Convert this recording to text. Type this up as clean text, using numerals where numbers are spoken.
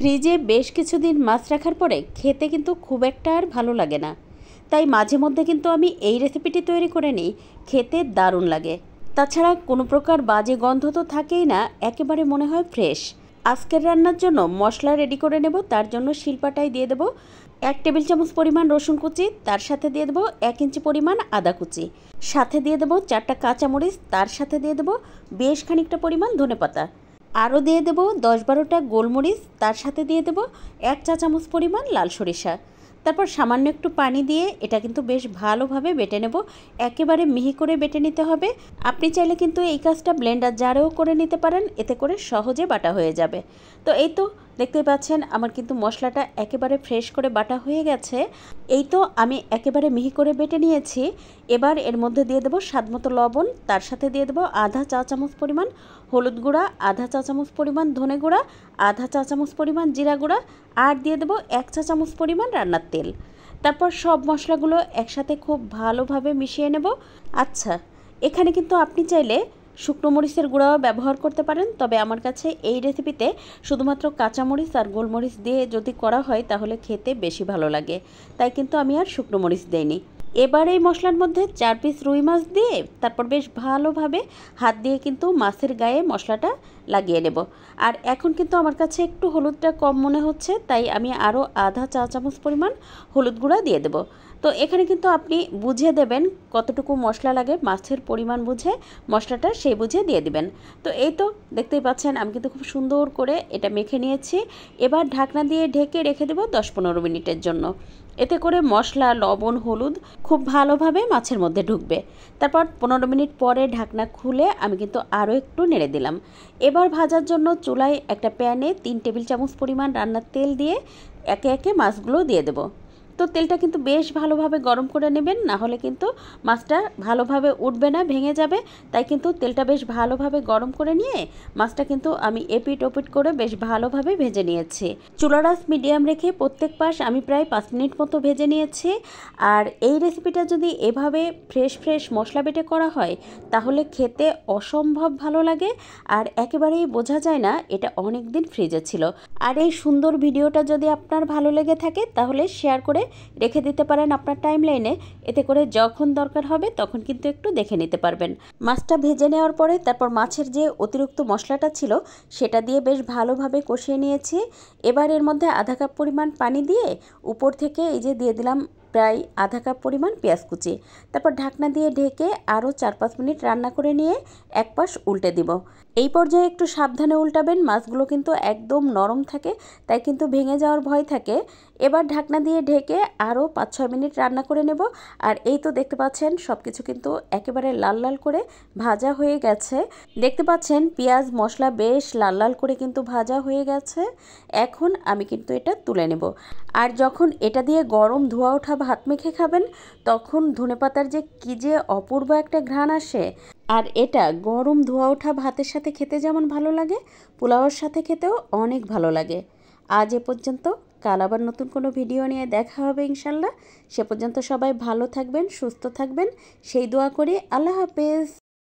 ফ্রিজে বেশ কিছুদিন মাছ রাখার পরে খেতে কিন্তু খুব একটা আর ভালো লাগে না। তাই মাঝে মধ্যে কিন্তু আমি এই রেসিপিটি তৈরি করে নিই, খেতে দারুণ লাগে। তাছাড়া কোনো প্রকার বাজে গন্ধ তো থাকেই না, একেবারে মনে হয় ফ্রেশ। আজকের রান্নার জন্য মশলা রেডি করে নেব। তার জন্য শিলপাটায় দিয়ে দেবো 1 টেবিল চামচ পরিমাণ রসুন কুচি, তার সাথে দিয়ে দেবো 1 ইঞ্চি পরিমাণ আদা কুচি, সাথে দিয়ে দেবো 4টা কাঁচামরিচ, তার সাথে দিয়ে দেবো বেশ খানিকটা পরিমাণ ধনেপাতা, আরও দিয়ে দেবো 10-12টা গোলমরিচ, তার সাথে দিয়ে দেবো 1 চা চামচ পরিমাণ লাল সরিষা। তারপর সামান্য একটু পানি দিয়ে এটা কিন্তু বেশ ভালোভাবে বেটে নেব। একেবারে মিহি করে বেটে নিতে হবে। আপনি চাইলে কিন্তু এই কাজটা ব্লেন্ডার জারেও করে নিতে পারেন, এতে করে সহজে বাটা হয়ে যাবে। তো এই তো দেখতেই পাচ্ছেন আমার কিন্তু মশলাটা একেবারে ফ্রেশ করে বাটা হয়ে গেছে। এই তো আমি একেবারে মিহি করে বেটে নিয়েছি। এবার এর মধ্যে দিয়ে দেবো স্বাদমতো লবণ, তার সাথে দিয়ে দেবো আধা চা চামচ পরিমাণ হলুদ গুঁড়া, আধা চা চামচ পরিমাণ ধনে গুঁড়া, আধা চা চামচ পরিমাণ জিরা গুঁড়া, আর দিয়ে দেবো 1 চা চামচ পরিমাণ রান্নার তেল। তারপর সব মশলাগুলো একসাথে খুব ভালোভাবে মিশিয়ে নেব। আচ্ছা, এখানে কিন্তু আপনি চাইলে শুকনো মরিচের গুঁড়াও ব্যবহার করতে পারেন, তবে আমার কাছে এই রেসিপিতে শুধুমাত্র কাঁচামরিচ আর গোলমরিচ দিয়ে যদি করা হয় তাহলে খেতে বেশি ভালো লাগে, তাই কিন্তু আমি আর শুকনো মরিচ দেইনি। এবার এই মশলার মধ্যে 4 পিস রুই মাছ দিয়ে তারপর বেশ ভালোভাবে হাত দিয়ে কিন্তু মাছের গায়ে মশলাটা লাগিয়ে নেব। আর এখন কিন্তু আমার কাছে একটু হলুদটা কম মনে হচ্ছে, তাই আমি আরও আধা চা চামচ পরিমাণ হলুদ গুঁড়া দিয়ে দেব। তো এখানে কিন্তু আপনি বুঝে দেবেন কতটুকু মশলা লাগে, মাছের পরিমাণ বুঝে মশলাটা সেই বুঝে দিয়ে দিবেন। তো এই তো দেখতেই পাচ্ছেন আমি কিন্তু খুব সুন্দর করে এটা মেখে নিয়েছি। এবার ঢাকনা দিয়ে ঢেকে রেখে দেব 10-15 মিনিটের জন্য। এতে করে মশলা, লবণ, হলুদ খুব ভালোভাবে মাছের মধ্যে ঢুকবে। তারপর 15 মিনিট পরে ঢাকনা খুলে আমি কিন্তু আরও একটু নেড়ে দিলাম। এবার ভাজার জন্য চুলায় একটা প্যানে 3 টেবিল চামচ পরিমাণ রান্নার তেল দিয়ে একে একে মাছগুলো দিয়ে দেব। তো তেলটা কিন্তু বেশ ভালোভাবে গরম করে নেবেন, না হলে কিন্তু মাছটা ভালোভাবে উঠবে না, ভেঙে যাবে। তাই কিন্তু তেলটা বেশ ভালোভাবে গরম করে নিয়ে মাছটা কিন্তু আমি এপিট ওপিট করে বেশ ভালোভাবে ভেজে নিয়েছি। চুলার আঁচ মিডিয়াম রেখে প্রত্যেক পাশ আমি প্রায় 5 মিনিট মতো ভেজে নিয়েছি। আর এই রেসিপিটা যদি এভাবে ফ্রেশ ফ্রেশ মশলা বেটে করা হয় তাহলে খেতে অসম্ভব ভালো লাগে, আর একেবারেই বোঝা যায় না এটা অনেক দিন ফ্রিজে ছিল। আর এই সুন্দর ভিডিওটা যদি আপনার ভালো লেগে থাকে তাহলে শেয়ার করে রেখে দিতে পারেন আপনার টাইমলাইনে, এতে করে যখন দরকার হবে তখন কিন্তু একটু দেখে নিতে পারবেন। মাছটা ভেজে নেওয়ার পরে তারপর মাছের যে অতিরিক্ত মশলাটা ছিল সেটা দিয়ে বেশ ভালোভাবে কষিয়ে নিয়েছি। এবার এর মধ্যে আধা কাপ পরিমাণ পানি দিয়ে উপর থেকে এই যে দিয়ে দিলাম প্রায় আধা কাপ পরিমাণ পেঁয়াজ কুচি। তারপর ঢাকনা দিয়ে ঢেকে আরও 4-5 মিনিট রান্না করে নিয়ে এক পাশ উল্টে দিব। এই পর্যায়ে একটু সাবধানে উল্টাবেন, মাছগুলো কিন্তু একদম নরম থাকে, তাই কিন্তু ভেঙে যাওয়ার ভয় থাকে। এবার ঢাকনা দিয়ে ঢেকে আরও 5-6 মিনিট রান্না করে নেব। আর এই তো দেখতে পাচ্ছেন সব কিছু কিন্তু একেবারে লাল লাল করে ভাজা হয়ে গেছে। দেখতে পাচ্ছেন পেঁয়াজ মশলা বেশ লাল লাল করে কিন্তু ভাজা হয়ে গেছে। এখন আমি কিন্তু এটা তুলে নেব। আর যখন এটা দিয়ে গরম ধোয়া ওঠা ভাত মেখে খাবেন তখন ধনেপাতার যে কী যে অপূর্ব একটা ঘ্রাণ আসে। আর এটা গরম ধোয়া ওঠা ভাতের সাথে খেতে যেমন ভালো লাগে, পোলাওয়ের সাথে খেতেও অনেক ভালো লাগে। আজ এ পর্যন্ত, কাল আবার নতুন কোনো ভিডিও নিয়ে দেখা হবে ইনশাল্লাহ। সে পর্যন্ত সবাই ভালো থাকবেন, সুস্থ থাকবেন, সেই দোয়া করি। আল্লাহ হাফেজ।